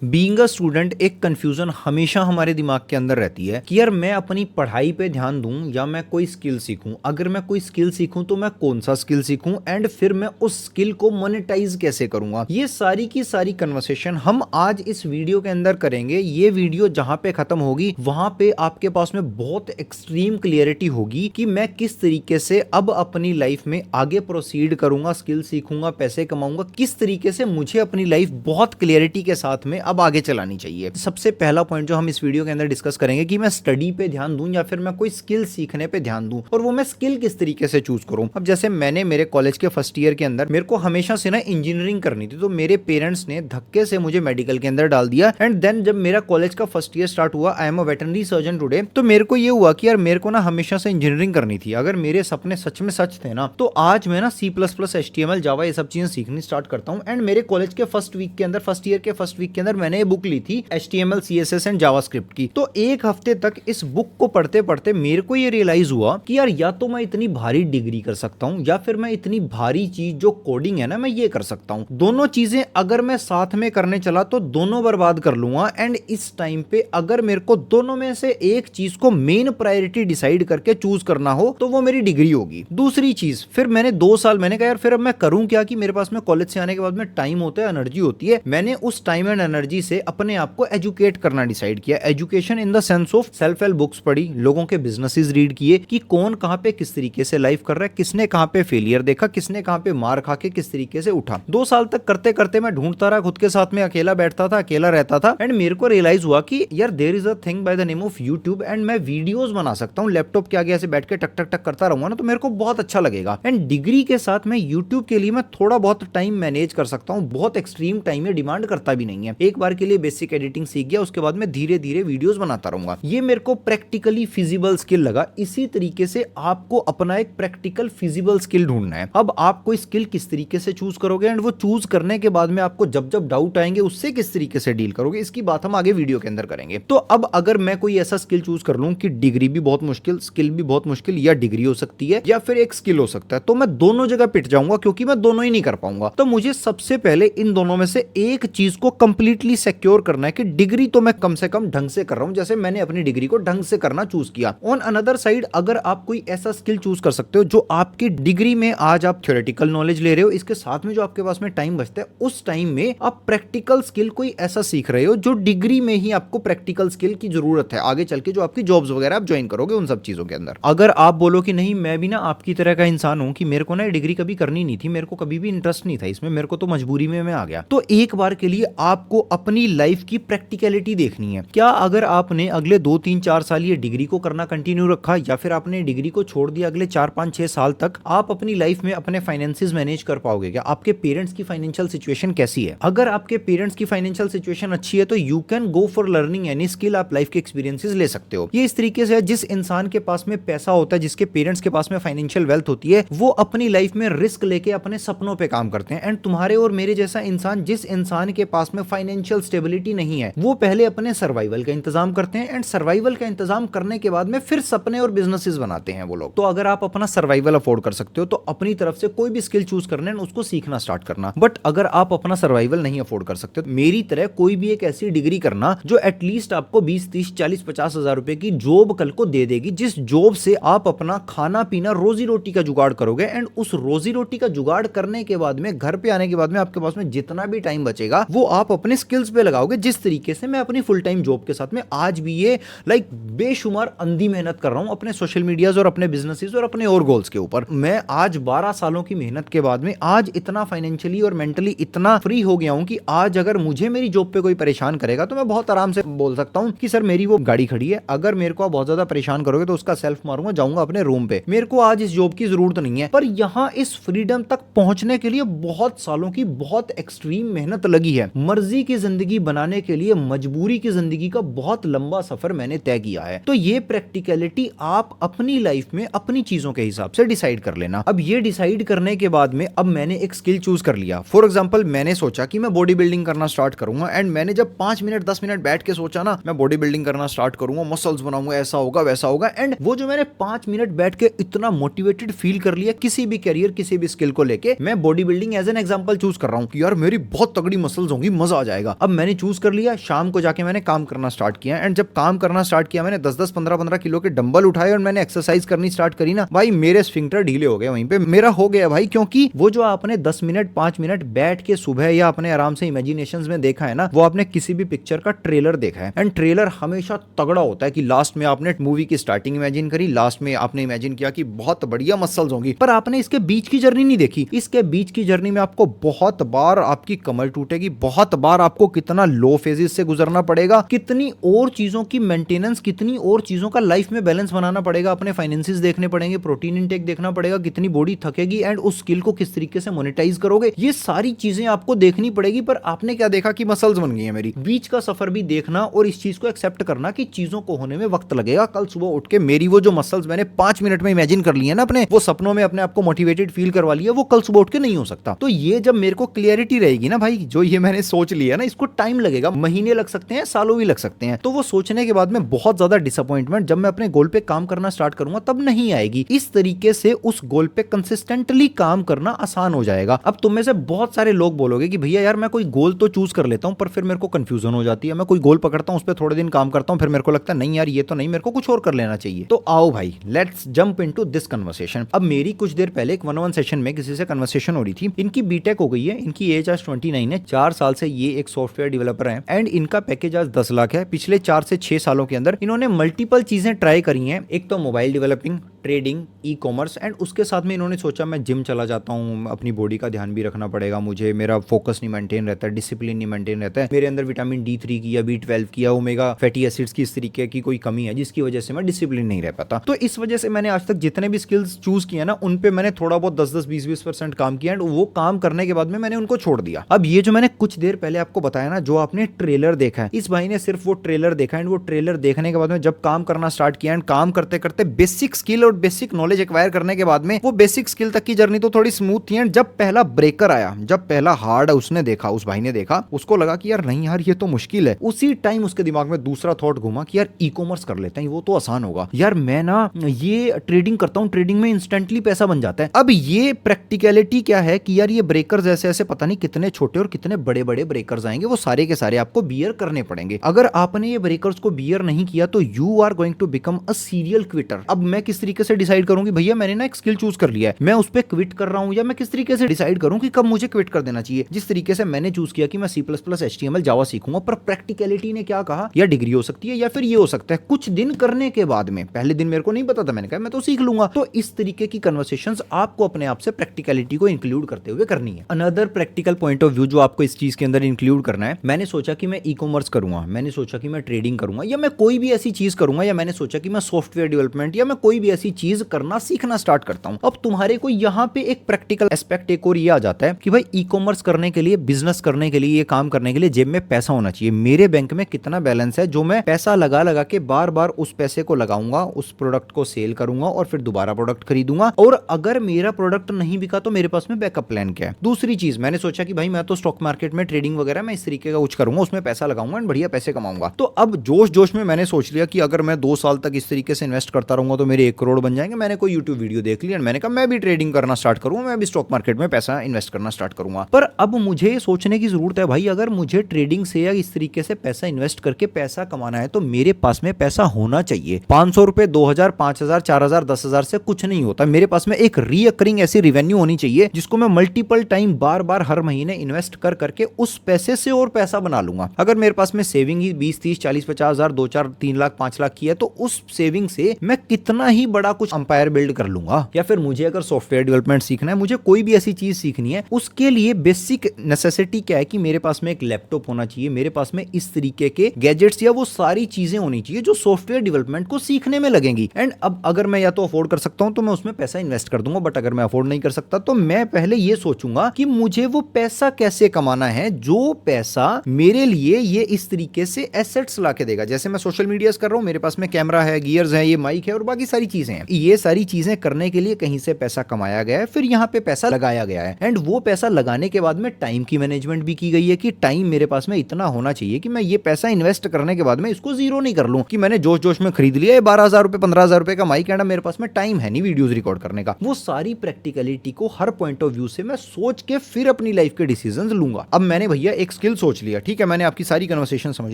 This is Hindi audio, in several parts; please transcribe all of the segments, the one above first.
बीइंग अ स्टूडेंट एक कंफ्यूजन हमेशा हमारे दिमाग के अंदर रहती है कि यार मैं अपनी पढ़ाई पे ध्यान दूं या मैं कोई स्किल सीखूं। अगर मैं कोई स्किल सीखूं तो मैं कौन सा स्किल सीखूं एंड फिर मैं उस स्किल को मोनेटाइज कैसे करूंगा। ये सारी की सारी कन्वर्सेशन हम आज इस वीडियो के अंदर करेंगे। ये वीडियो जहां पे खत्म होगी वहां पे आपके पास में बहुत एक्सट्रीम क्लियरिटी होगी कि मैं किस तरीके से अब अपनी लाइफ में आगे प्रोसीड करूंगा, स्किल सीखूंगा, पैसे कमाऊंगा, किस तरीके से मुझे अपनी लाइफ बहुत क्लियरिटी के साथ में अब आगे चलानी चाहिए। सबसे पहला पॉइंट जो हम इस वीडियो के अंदर डिस्कस करेंगे कि मैं स्टडी पे ध्यान दूं या फिर मैं कोई स्किल सीखने पे ध्यान दूं, और वो मैं स्किल किस तरीके से चूज करूं। अब जैसे मैंने मेरे कॉलेज के फर्स्ट ईयर के अंदर मेरे को हमेशा से ना इंजीनियरिंग करनी थी, तो मेरे पेरेंट्स ने धक्के से मुझे मेडिकल के अंदर डाल दिया। एंड देन जब मेरा कॉलेज का फर्स्ट ईयर स्टार्ट हुआ, I am a veterinary surgeon today, तो मेरे को ये हुआ कि यार मेरे को ना हमेशा से इंजीनियरिंग करनी थी। अगर मेरे सपने सच में सच थे ना, तो आज मैं ना C++, HTML, जावा ये सब चीजें सीखनी स्टार्ट करता हूँ। एंड मेरे कॉलेज के फर्स्ट वीक के अंदर, फर्स्ट ईयर के फर्स्ट वीक के अंदर मैंने ये बुक ली थी HTML, CSS एंड जावास्क्रिप्ट की। तो एक हफ्ते तक इस बुक को पढ़ते पढ़ते मेरे को ये रियलाइज हुआ कि यार या तो मैं इतनी भारी डिग्री कर सकता हूँ या फिर मैं इतनी भारी चीज जो कोडिंग है ना, मैं ये कर सकता हूँ। दोनों चीजें अगर मैं साथ में करने चला तो दोनों बर्बाद कर लूंगा। एंड इस टाइम पे अगर मेरे को दोनों में से एक चीज को मेन प्रायोरिटी डिसाइड करके चूज करना हो तो वो मेरी डिग्री होगी। दूसरी चीज, फिर मैंने 2 साल मैंने कहा यार फिर अब मैं करूं क्या, कि मेरे पास में कॉलेज से आने के बाद में टाइम होता है, एनर्जी होती है। मैंने उस टाइम एंड एनर्जी से अपने आप को एजुकेट करना डिसाइड किया। Education in the sense of self help books पढ़ी, लोगों के बिजनेसेस रीड किए कि कौन कहां पे किस तरीके से लाइफ कर रहा है, किसने कहां पे फेलियर देखा, किसने कहां पे मार खा के किस तरीके से उठा। 2 साल तक करते करते मैं ढूंढता रहा, खुद के साथ में अकेला बैठता था, अकेला रहता था। एंड मेरे को रियलाइज हुआ कि यार there is a thing by the name of YouTube, and मैं वीडियोस बना सकता हूं। लैपटॉप के आगे ऐसे बैठ के टक टक टक करता रहूंगा ना, तो मेरे को बहुत अच्छा लगेगा। एंड डिग्री के साथ में यूट्यूब के लिए मैं थोड़ा बहुत टाइम मैनेज कर सकता हूं। बहुत एक्सट्रीम टाइम ये डिमांड करता भी नहीं है। एक बार के लिए बेसिक एडिटिंग सीख गया, उसके बाद में धीरे धीरे वीडियोस बनाता रहूंगा। ये मेरे को प्रैक्टिकली फिजिबल स्किल लगा। इसी तरीके से आपको अपना एक प्रैक्टिकल फिजिबल स्किल ढूंढना है। अब आप कोई स्किल किस तरीके से चूज करोगे, एंड वो चूज करने के बाद में आपको जब जब डाउट आएंगे उससे किस तरीके से डील करोगे, इसकी बात हम आगे वीडियो के अंदर करेंगे। तो अब अगर मैं कोई ऐसा स्किल चूज कर लूं कि डिग्री भी बहुत मुश्किल, स्किल भी बहुत मुश्किल, या डिग्री हो सकती है या फिर एक स्किल हो सकता है, तो मैं दोनों जगह पिट जाऊंगा क्योंकि मैं दोनों ही नहीं कर पाऊंगा। तो मुझे सबसे पहले इन दोनों में से एक चीज को कंप्लीटली सिक्योर करना है कि डिग्री तो मैं कम से कम ढंग से कर रहा हूं, जैसे मैंने अपनी डिग्री को ढंग से करना चूज किया। ऑन अनदर साइड, अगर आप कोई ऐसा स्किल चूज कर सकते हो जो आपकी डिग्री में आज आप थ्योरेटिकल नॉलेज ले रहे हो, इसके साथ में जो आपके पास में टाइम बचता है उस टाइम में आप प्रैक्टिकल स्किल कोई ऐसा सीख रहे हो जो डिग्री में ही आपको प्रैक्टिकल स्किल की जरूरत है आगे चल के, जो आपकी जॉब्स वगैरह आप ज्वाइन करोगे उन सब चीजों के अंदर। अगर आप बोलो कि नहीं मैं भी ना आपकी तरह का इंसान हूं कि मेरे को ना डिग्री कभी करनी नहीं थी, मेरे को कभी भी इंटरेस्ट नहीं था इसमें, मेरे को तो मजबूरी में मैं आ गया, तो एक बार के लिए आपको अपनी लाइफ की प्रैक्टिकलिटी देखनी है। क्या अगर आपने अगले 2, 3, 4 साल ये डिग्री को करना कंटिन्यू रखा या फिर आपने डिग्री को छोड़ दिया, अगले 4, 5, 6 साल तक आप अपनी लाइफ में अपने फाइनेंसेस मैनेज कर पाओगे क्या? आपके पेरेंट्स की फाइनेंशियल सिचुएशन कैसी है? अगर आपके पेरेंट्स की फाइनेंशियल सिचुएशन अच्छी है तो you can go for learning any skill, आप लाइफ के एक्सपीरियंसेस ले सकते हो। ये इस तरीके से है, जिस इंसान के पास में पैसा होता है, जिसके पेरेंट्स के पास में फाइनेंशियल वेल्थ होती है, वो अपनी लाइफ में रिस्क लेके अपने सपनों पे काम करते हैं। एंड तुम्हारे और मेरे जैसा इंसान, जिस इंसान के पास में फाइनेंशियल स्टेबिलिटी नहीं है, वो पहले अपने सर्वाइवल का इंतजाम करते हैं, एंड सर्वाइवल का इंतजाम करने के बाद में फिर सपने और बिजनेसेस बनाते हैं वो लोग। तो अगर आप अपना सर्वाइवल अफोर्ड कर सकते हो तो अपनी तरफ से कोई भी स्किल चूज करना है उसको सीखना स्टार्ट करना। बट अगर आप अपना सर्वाइवल नहीं अफोर्ड कर सकते तो मेरी तरह कोई भी एक ऐसी डिग्री करना जो एटलीस्ट आपको 20, 30, 40, 50 हजार रुपए की जॉब कल को दे देगी, जिस जॉब से आप अपना खाना पीना, रोजी रोटी का जुगाड़ करोगे। एंड उस रोजी रोटी का जुगाड़ करने के बाद में, घर पे आने के बाद में आपके पास में जितना भी टाइम बचेगा वो आप अपने स्किल्स पे लगाओगे। जिस तरीके से मैं अपनी फुल टाइम जॉब के साथ में आज भी ये बेशुमार अंधी मेहनत कर रहा हूं अपने सोशल मीडियाज और अपने बिजनेसेस और अपने और गोल्स के ऊपर। मैं आज 12 सालों की मेहनत के बाद में आज इतना फाइनेंशियली और मेंटली इतना फ्री हो गया हूं कि आज अगर मुझे मेरी जॉब पे कोई परेशान करेगा तो मैं बहुत आराम से बोल सकता हूं कि सर मेरी वो गाड़ी खड़ी है, अगर मेरे को बहुत ज्यादा परेशान करोगे तो उसका सेल्फ मारूंगा, जाऊंगा अपने रूम पे, मेरे को आज इस जॉब की जरूरत नहीं है। पर यहां इस फ्रीडम तक पहुंचने के लिए बहुत सालों की बहुत एक्सट्रीम मेहनत लगी है। मर्जी की जिंदगी बनाने के लिए मजबूरी की जिंदगी का बहुत लंबा सफर मैंने तय किया है। तो ये प्रैक्टिकलिटी आप अपनी लाइफ में अपनी चीजों के हिसाब से डिसाइड कर लेना। अब ये डिसाइड करने के बाद में अब मैंने एक स्किल चूज कर लिया। फॉर एग्जांपल मैंने सोचा कि मैं बॉडी बिल्डिंग करना स्टार्ट करूंगा, एंड मैंने जब 5 मिनट 10 मिनट बैठ के सोचा ना मैं बॉडी बिल्डिंग करना स्टार्ट करूंगा, मसल्स बनाऊंगा, ऐसा होगा वैसा होगा, एंड वो जो मैंने 5 मिनट बैठ के इतना मोटिवेटेड फील कर लिया किसी भी कैरियर, किसी भी स्किल को लेके, मैं body building as an example choose कर रहा हूं कि यार मेरी बहुत तगड़ी मसल्स होंगी, मजा आ जाएगा। पड़ेगा। अब मैंने चूज कर लिया, शाम को जाके मैंने काम करना स्टार्ट किया एंड जब काम करना स्टार्ट किया मैंने 10-10 15-15 किलो के डंबल उठाए और मैंने एक्सरसाइज करनी स्टार्ट करी ना भाई, मेरे स्फिंक्टर ढीले हो गए वहीं पे, मेरा हो गया भाई। क्योंकि वो जो आपने 10 मिनट 5 मिनट बैठ के सुबह या अपने आराम से इमेजिनेशंस में देखा है ना, वो आपने किसी भी पिक्चर का ट्रेलर देखा है एंड ट्रेलर हमेशा तगड़ा होता है कि लास्ट में आपने मूवी की स्टार्टिंग इमेजिन करी, लास्ट में आपने इमेजिन किया कि बहुत बढ़िया मसल्स होंगी, पर आपने इसके बीच की जर्नी नहीं देखी। इसके बीच की जर्नी में आपको बहुत बार आपकी कमर टूटेगी, बहुत बार आपको कितना लो फेजेस से गुजरना पड़ेगा, कितनी और चीजों की मेंटेनेंस, कितनी और चीजों का लाइफ में बैलेंस बनाना पड़ेगा, अपने फाइनेंसिस देखने पड़ेंगे, प्रोटीन इनटेक देखना पड़ेगा, कितनी बॉडी थकेगी एंड उस स्किल को किस तरीके से मोनेटाइज करोगे, ये सारी चीजें आपको देखनी पड़ेगी। पर आपने क्या देखा कि मसल्स बन गई है मेरी। बीच का सफर भी देखना और इस चीज को एक्सेप्ट करना कि चीजों को होने में वक्त लगेगा। कल सुबह उठ के मेरी वो जो मसल्स मैंने 5 मिनट में इमेजिन कर ली है ना, अपने वो सपनों में अपने आप को मोटिवेटेड फील करवा लिया, वो कल सुबह उठ के नहीं हो सकता। तो ये जब मेरे को क्लियरिटी रहेगी ना भाई, जो ये मैंने सोच लिया ना, इसको टाइम लगेगा, महीने लग सकते हैं, सालों भी लग सकते हैं। तो वो सोचने के बाद में बहुत ज्यादा डिसअपॉइंटमेंट जब मैं अपने गोल पे काम करना स्टार्ट करूंगा तब नहीं आएगी। इस तरीके से उस गोल पे कंसिस्टेंटली काम करना आसान हो जाएगा। अब तुम में से बहुत सारे लोग बोलोगे कि भैया यार मैं कोई गोल तो चूज कर लेता हूं पर फिर मेरे को कंफ्यूजन हो जाती है, मैं कोई गोल पकड़ता हूं, उस पर थोड़े दिन काम करता हूं, फिर मेरे को लगता है नहीं यार ये तो नहीं, मेरे को कुछ और कर लेना चाहिए। तो आओ भाई, let's jump into this conversation. अब मेरी कुछ देर पहले एक 1-on-1 सेशन में किसी से कन्वर्सेशन हो रही थी। इनकी बीटेक हो गई है, इनकी एज आज 29 है, 4 साल से ये एक सॉफ्टवेयर डेवलपर है एंड इनका पैकेज आज 10 लाख है। पिछले 4 से 6 सालों के अंदर इन्होंने मल्टीपल चीजें ट्राई करी हैं। एक तो mobile developing, trading, e commerce and उसके साथ में इन्होंने सोचा मैं जिम चला जाता हूँ, अपनी बॉडी का ध्यान भी रखना पड़ेगा मुझे, मेरा फोकस नहीं मेंटेन रहता है, डिसिप्लिन नहीं मेंटेन रहता है, मेरे अंदर विटामिन D3 की या B12 की या ओमेगा फैटी एसिड्स की इस तरीके की कोई कमी है जिसकी वजह से मैं डिसिप्लिन नहीं रह पाता। तो इस वजह से मैंने आज तक जितने भी स्किल्स चूज किए ना उन पे मैंने थोड़ा बहुत 10-10 20-20% काम किया एंड वो काम करने के बाद में मैंने उनको छोड़ दिया। अब ये जो मैंने कुछ देर पहले आपको बताया ना, जो आपने ट्रेलर देखा है, इस भाई ने सिर्फ वो ट्रेलर देखा एंड वो ट्रेलर देखने के बाद में जब काम करना स्टार्ट किया एंड काम करते करते बेसिक स्किल और बेसिक नॉलेज एक्वायर करने के बाद में वो बेसिक स्किल तक की जर्नी तो थोड़ी स्मूथ थी एंड जब पहला ब्रेकर आया, जब पहला हार्ड उसने देखा, उस भाई ने देखा, उसको लगा कि यार नहीं यार ये तो मुश्किल है। उसी टाइम उसके दिमाग में दूसरा थॉट घुमा कि यार ई कॉमर्स कर लेते हैं, वो तो आसान होगा, यार मैं ना ये ट्रेडिंग करता हूँ, ट्रेडिंग में इंस्टेंटली पैसा बन जाता है। अब ये प्रैक्टिकलिटी क्या है कि यार ये ब्रेकर्स ऐसे ऐसे पता नहीं कितने छोटे और कितने बड़े बड़े ब्रेकर्स आएंगे, वो सारे के सारे आपको बियर करने पड़ेंगे। अगर आपने ये ब्रेकर्स को बियर नहीं किया तो you are going to become a serial quitter. अब मैं किस तरीके से डिसाइड करूंगी भैया मैंने ना एक स्किल चूज कर लिया है, मैं उस पर क्विट कर रहा हूं, या मैं किस तरीके से डिसाइड करूं कि कब मुझे क्विट कर देना चाहिए। जिस तरीके से मैंने चूज किया कि मैं C++, HTML, जावा सीखूंगा, पर प्रैक्टिकलिटी ने क्या कहा, या डिग्री हो सकती है या फिर ये हो सकता है कुछ दिन करने के बाद में, पहले दिन मेरे को नहीं पता था, मैंने कहा मैं तो सीख लूंगा। तो इस तरीके की कन्वर्सेशंस आपको अपने आप से प्रैक्टिकलिटी को इंक्लूड करते हुए करनी है। Another practical point of view जो आपको इस चीज के अंदर इंक्लूड करना है, मैंने सोचा कि मैं ई कॉमर्स करूंगा, मैंने सोचा कि मैं ट्रेडिंग करूंगा, या मैं कोई भी ऐसी चीज करूंगा, या मैंने सोचा कि मैं सॉफ्टवेयर डेवलपमेंट या मैं कोई भी ऐसी चीज करना सीखना स्टार्ट करता हूं। अब तुम्हारे को यहां पे एक प्रैक्टिकल एस्पेक्ट एक और ये आ जाता है कि भाई ई कॉमर्स करने के लिए, बिजनेस करने के लिए, ये काम करने के लिए जेब में पैसा होना चाहिए। मेरे बैंक में कितना बैलेंस है जो मैं पैसा लगा लगा के बार बार उस पैसे को लगाऊंगा, उस प्रोडक्ट को सेल करूंगा और फिर दोबारा प्रोडक्ट खरीदूंगा, और अगर मेरा प्रोडक्ट नहीं बिका तो मेरे पास में बैकअप प्लान क्या है। दूसरी चीज मैंने सोचा कि भाई मैं तो स्टॉक मार्केट में ट्रेडिंग वगैरह मैं इस तरीके का कुछ करूंगा, उसमें पैसा लगाऊंगा और बढ़िया पैसे कमाऊंगा। तो अब जोश जोश में मैंने सोच लिया कि अगर मैं 2 साल तक इस तरीके से इन्वेस्ट करता रहूंगा तो मेरे 1 करोड़ बन जाएंगे। मैंने कोई यूट्यूब वीडियो देख लिया, मैंने कहा मैं भी ट्रेडिंग करना स्टार्ट करूंगा, मैं भी स्टॉक मार्केट में पैसा इन्वेस्ट करना स्टार्ट करूंगा। पर अब मुझे सोचने की जरूरत है भाई, अगर मुझे ट्रेडिंग से या इस तरीके से पैसा इन्वेस्ट करके पैसा कमाना है तो मेरे पास में पैसा होना चाहिए। 500 रुपए, 2000, 5000, 4000, 10,000 से कुछ नहीं होता। मेरे पास में एक रीअकरिंग ऐसी रेवेन्यू होनी चाहिए जिसको मैं मल्टीपल टाइम बार बार हर महीने इन्वेस्ट कर करके उस पैसे से और पैसा बना लूंगा। अगर मेरे पास में सेविंग ही 20, 30, 40, 50,000, 2, 4, 3 लाख, 5 लाख की है तो उस सेविंग से मैं कितना ही बड़ा कुछ अंपायर बिल्ड कर लूंगा। या फिर मुझे अगर सॉफ्टवेयर डेवलपमेंट सीखना है, मुझे कोई भी ऐसी चीज सीखनी है, उसके लिए बेसिक नेसेसिटी क्या है कि मेरे पास में एक लैपटॉप होना चाहिए, मेरे पास में इस तरीके के गैजेट्स या वो सारी चीजें होनी चाहिए जो सॉफ्टवेयर डेवलपमेंट को सीखने में लगेंगी। एंड अब अगर मैं या तो अफोर्ड कर सकता हूं तो मैं उसमें पैसा इन्वेस्ट कर दूंगा, बट अगर मैं अफोर्ड नहीं कर सकता तो मैं पहले ये सोचूंगा कि मुझे वो पैसा कैसे कमाना है जो पैसा मेरे लिए ये इस तरीके से एसेट्स ला के देगा। जैसे मैं सोशल मीडिया कर रहा हूं, मेरे पास में कैमरा है, गियर्स है, ये माइक है और बाकी सारी चीजें हैं। हैं। ये सारी चीजें करने के लिए कहीं से पैसा कमाया गया है, फिर यहाँ पे पैसा लगाया गया है, एंड वो पैसा लगाने के बाद में टाइम की मैनेजमेंट भी की गई है कि टाइम मेरे पास में इतना होना चाहिए कि मैं ये पैसा इन्वेस्ट करने के बाद में इसको जीरो नहीं कर लूं कि मैंने जोश जोश में खरीद लिया 12,000 रुपए 15,000 रुपए का माइक एंड मेरे पास में टाइम है नहीं वीडियोस रिकॉर्ड करने का। वो सारी प्रैक्टिकलिटी को हर पॉइंट ऑफ व्यू से मैं सोच के फिर अपनी लाइफ के डिसीजंस लूंगा। अब मैंने भैया एक स्किल सोच लिया, ठीक है, मैंने आपकी सारी कन्वर्सेशन समझ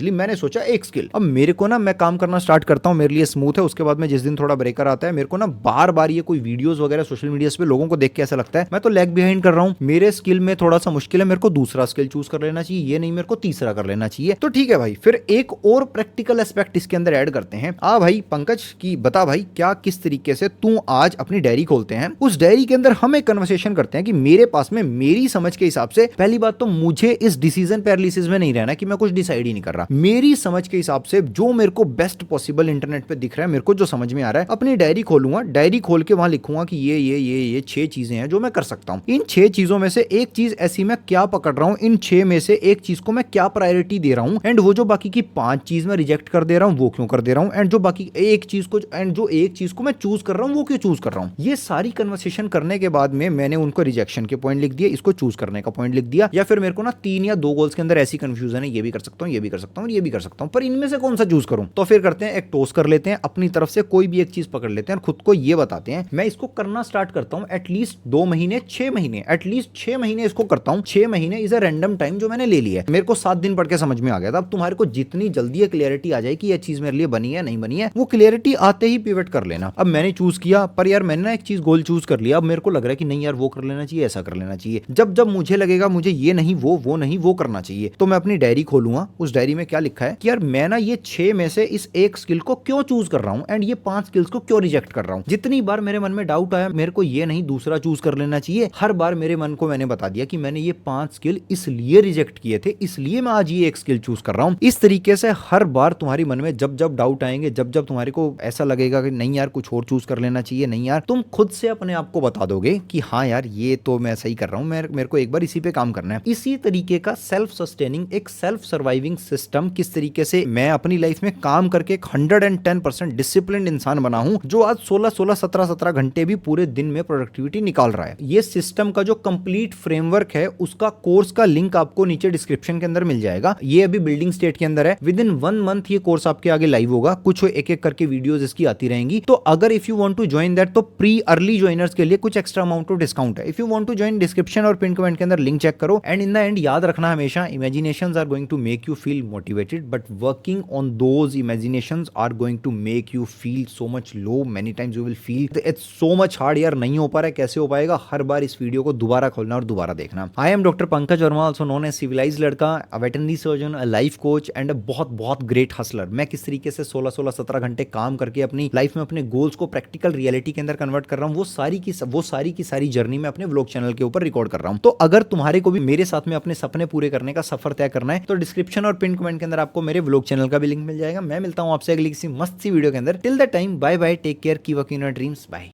ली, मैंने सोचा एक स्किल, अब मेरे को ना मैं काम करना स्टार्ट करता हूं, मेरे लिए स्मूथ है। उसके बाद में जिस दिन थोड़ा ब्रेकर आता है मेरे को ना बार बार ये कोई वीडियोस वगैरह सोशल मीडिया पे लोगों को देख के ऐसा लगता है मैं तो लैग बिहाइंड कर रहा हूं, मेरे स्किल में थोड़ा सा मुश्किल है, मेरे को दूसरा स्किल चूज कर लेना चाहिए, ये नहीं मेरे को तीसरा कर लेना चाहिए। तो ठीक है भाई, फिर एक और प्रैक्टिकल एस्पेक्ट इसके अंदर ऐड करते हैं। भाई पंकज की बता भाई क्या किस तरीके से तू आज अपनी डायरी खोलते हैं, उस डायरी के अंदर हम एक कन्वर्सेशन करते हैं कि मेरे पास में मेरी समझ के हिसाब से पहली बात तो मुझे इस डिसीजन पैरालिसिस में नहीं रहना कि मैं कुछ डिसाइड ही नहीं कर रहा, मेरी समझ के हिसाब से जो मेरे को बेस्ट पॉसिबल इंटरनेट पे दिख रहा है, मेरे को जो समझ में आ रहा है, अपनी डायरी खोलूंगा, डायरी खोल के वहां लिखूंगा कि ये 6 चीजें हैं जो मैं कर सकता हूं। इन 6 चीजों में से एक चीज ऐसी मैं क्या पकड़ रहा हूं, इन 6 में से एक चीज को मैं क्या प्रायोरिटी दे रहा हूं, एंड वो जो बाकी की 5 चीज मैं रिजेक्ट कर दे रहा हूं वो क्यों कर दे रहा हूं, एंड जो बाकी एक चीज को एंड जो एक चीज को मैं चूज कर रहा हूं वो क्यों चूज कर रहा हूं। ये सारी कन्वर्सेशन करने के बाद में मैंने उनको रिजेक्शन के पॉइंट लिख दिए, इसको चूज करने का पॉइंट लिख दिया, या फिर मेरे को ना 3 या 2 गोल्स के अंदर ऐसी कंफ्यूजन है, ये भी कर सकता हूं, ये भी कर सकता हूं, ये भी कर सकता हूं, पर इनमें से कौन सा चूज करूं। तो फिर करते हैं एक टॉस कर लेते हैं, अपनी तरफ से कोई भी एक चीज पकड़ लेते हैं और खुद को ये बताते हैं मैं इसको करना स्टार्ट करता हूं एटलीस्ट 2 महीने 6 महीने, एटलीस्ट 6 महीने इसको करता हूं। 6 महीने इज अ रैंडम टाइम जो मैंने ले लिया है, मेरे को 7 दिन पढ़ के समझ में आ गया था। अब तुम्हारे को जितनी जल्दी ये क्लियरिटी आ जाए कि ये चीज मेरे लिए बनी है नहीं बनी है, वो क्लियरिटी आते ही पिवट कर लेना। अब मैंने चूज किया, पर यार मैंने ना एक चीज गोल चूज कर लिया, अब मेरे को लग रहा है कि नहीं यार वो कर लेना चाहिए, ऐसा कर लेना चाहिए। जब जब मुझे लगेगा मुझे ये नहीं वो नहीं वो करना चाहिए, तो मैं अपनी डायरी खोलूंगा, उस डायरी में क्या लिखा है कि यार मैं ना ये 6 में से इस एक स्किल को क्यों चूज कर रहा हूं एंड ये 5 स्किल्स को क्यों रिजेक्ट कर रहा हूं। जितनी बार मेरे मन में डाउट आया मेरे को ये नहीं दूसरा चूज कर लेना चाहिए, हर बार मेरे मन को मैंने बता दिया कि मैंने ये 5 स्किल इसलिए रिजेक्ट किए थे, इसलिए मैं आज ये एक स्किल चूज कर रहा हूं। इस तरीके से हर बार तुम्हारी मन में जब जब डाउट आएंगे, जब जब तुम्हारे को ऐसा लगेगा कि नहीं यार कुछ और चूज कर लेना चाहिए, नहीं यार, तुम खुद से अपने आप को बता दोगे कि हाँ यार ये तो मैं सही कर रहा हूं, मेरे को एक बार इसी पे काम करना है। इसी तरीके का सेल्फ सस्टेनिंग एक सेल्फ सर्वाइविंग सिस्टम किस तरीके से मैं अपनी लाइफ में काम करके एक 110% डिसिप्लिन इंसान बना हूं जो आज 16 17 घंटे भी पूरे दिन में प्रोडक्टिविटी निकाल रहा है। ये सिस्टम का जो कंप्लीट फ्रेमवर्क है उसका कोर्स का लिंक आपको नीचे डिस्क्रिप्शन के अंदर मिल जाएगा। ये अभी बिल्डिंग स्टेट के अंदर है, विद इन 1 मंथ ये कोर्स आपके आगे लाइव होगा, कुछ एक एक करके वीडियोस इसकी आती रहेंगी। तो अगर if you want to join that तो प्री अर्ली ज्वाइनर्स के लिए कुछ एक्स्ट्रा अमाउंट ऑफ डिस्काउंट है। If you want to join description और पिन कमेंट के अंदर लिंक चेक करो। एंड इन द एंड याद रखना हमेशा imaginations are going to make you feel motivated but working on those imaginations are going to make you feel so much low. Many times you will feel it's so much hard, यार नहीं हो पा रहा है, कैसे हो पाएगा। हर बार इस वीडियो को दोबारा खोलना और दोबारा देखना। I am doctor Pankaj Verma, also known as civilized लड़का, a veterinary surgeon, a life coach and a बहुत बहुत ग्रेट हसलर। मैं किस तरीके से 16 17 घंटे काम करके अपनी लाइफ में अपने गोल्स को प्रैक्टिकल रियलिटी के अंदर कन्वर्ट कर रहा हूँ, वो सारी की सारी जर्नी में अपने व्लॉग चैनल के ऊपर रिकॉर्ड कर रहा हूँ। तो अगर तुम्हारे को भी मेरे साथ में अपने सपने पूरे करने का सफर तय करना है तो डिस्क्रिप्शन और पिन कमेंट के अंदर आपको मेरे व्लॉग चैनल का भी लिंक मिल जाएगा। मैं मिलता हूँ आपसे अगली किसी मस्त सी वीडियो के अंदर। Till the time bye bye, take care, keep working your dreams, bye.